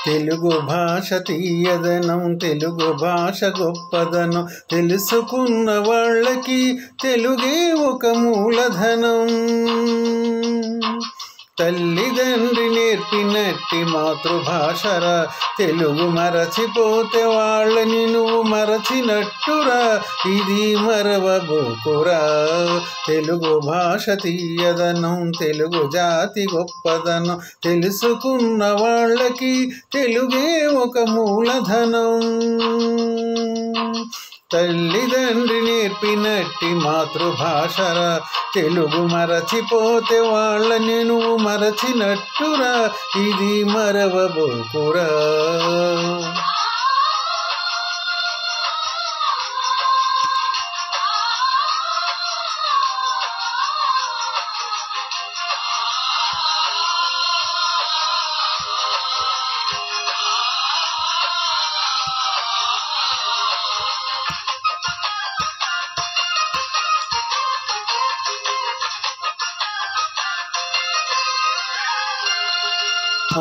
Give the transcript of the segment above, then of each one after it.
తెలుగు భాష తీయదనం, తెలుగు భాష గొప్పదనం, తెలుసుకున్న వాళ్ళకి తెలుగే ఒక మూలధనం. తల్లిదండ్రి నేర్పినట్టి మాతృభాషరా, తెలుగు మరచిపోతే వాళ్ళని నువ్వు మరచినట్టురా, ఇది మరవబోకురా. తెలుగు భాష తీయదనం, తెలుగు జాతి గొప్పదనం, తెలుసుకున్న వాళ్ళకి తెలుగే ఒక మూలధనం. తల్లిదండ్రి నేర్పినట్టి మాతృభాషరా, తెలుగు మరచిపోతే వాళ్ళని నువ్వు మరచినట్టురా, ఇది మరవబోకురా.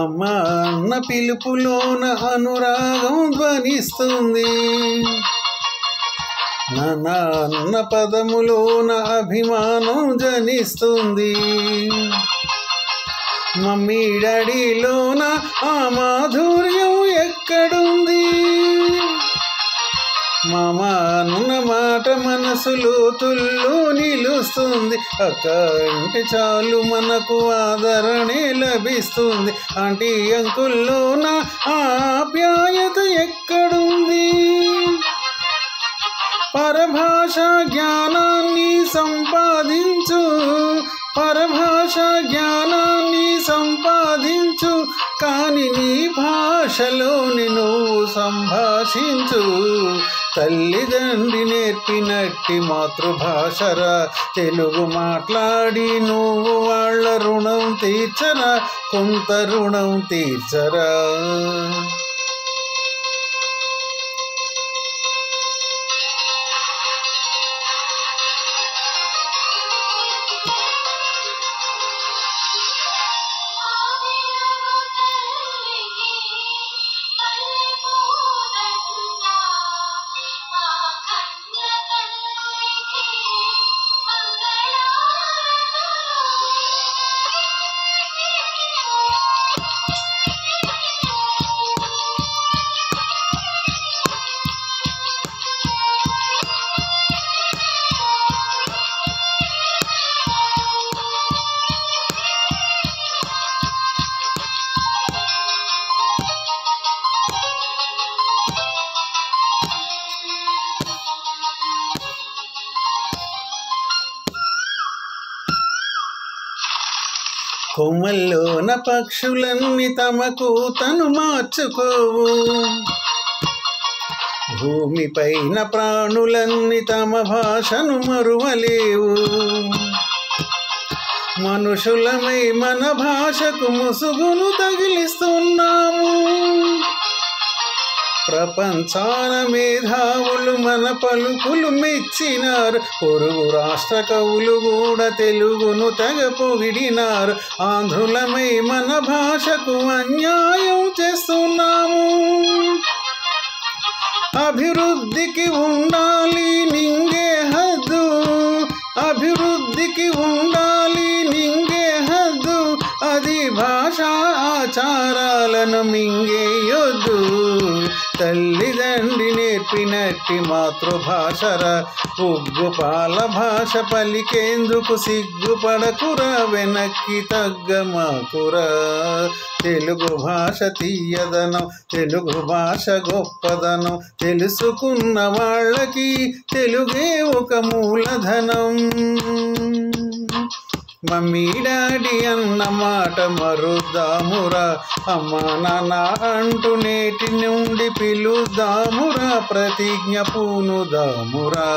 అమ్మ అన్న పిలుపులోన అనురాగం ధ్వనిస్తుంది, నాన్న అన్న పదములోన అభిమానం జనిస్తుంది, మమ్మీ డాడీలోన ఆ మాధుర్యం ఎక్కడుంది. మామ అన్న మాట మనసులో తుల్లో నిలుస్తుంది, అక్క అంటే చాలు మనకు ఆదరణే లభిస్తుంది. ఆంటీ అంకుల్లోన ఆప్యాయత ఎక్కడుంది. పరభాష జ్ఞానాన్ని సంపాదించు, పరభాష జ్ఞానాన్ని సంపాదించు, కాని నీ భాషలోని నువ్వు సంభాషించు. తల్లిదండ్రి నేర్పినట్టి మాతృభాషరా, తెలుగు మాట్లాడి నువ్వు వాళ్ళ రుణం తీర్చరా, కొంత రుణం తీర్చరా. కొమ్మల్లోన పక్షులన్నీ తమ కూతను మార్చుకోవు, భూమిపైన ప్రాణులన్నీ తమ భాషను మరువలేవు. మనుషులమై మన భాషకు ముసుగును తగిలిస్తున్నాము, ప్రపంచాన మేధావులు మన పలుకులు మెచ్చినారు. పొరుగు రాష్ట్ర కవులు కూడా తెలుగును తెగ పొగిడినారు. ఆంధ్రులమై మన భాషకు అన్యాయం చేస్తున్నాము. అభివృద్ధికి ఉండాలి నింగే హద్దు, అభివృద్ధికి ఉండాలి నింగే హద్దు, అది భాషా ఆచారాలను మింగేయొద్దు. తల్లిదండ్రి నేర్పినట్టి మాతృభాషరా, ఉగ్గుపాల భాష పలికేందుకు సిగ్గుపడకురా, వెనక్కి తగ్గమాకురా. తెలుగు భాష తీయదనం, తెలుగు భాష గొప్పదనం, తెలుసుకున్న వాళ్ళకి తెలుగే ఒక మూలధనం. మమ్మీ డాడీ అన్న మాట మరుద్దామురా, అమ్మా నాన్న అంటూ నేటి నుండి పిలుద్దామురా, ప్రతిజ్ఞ పూనుదామురా.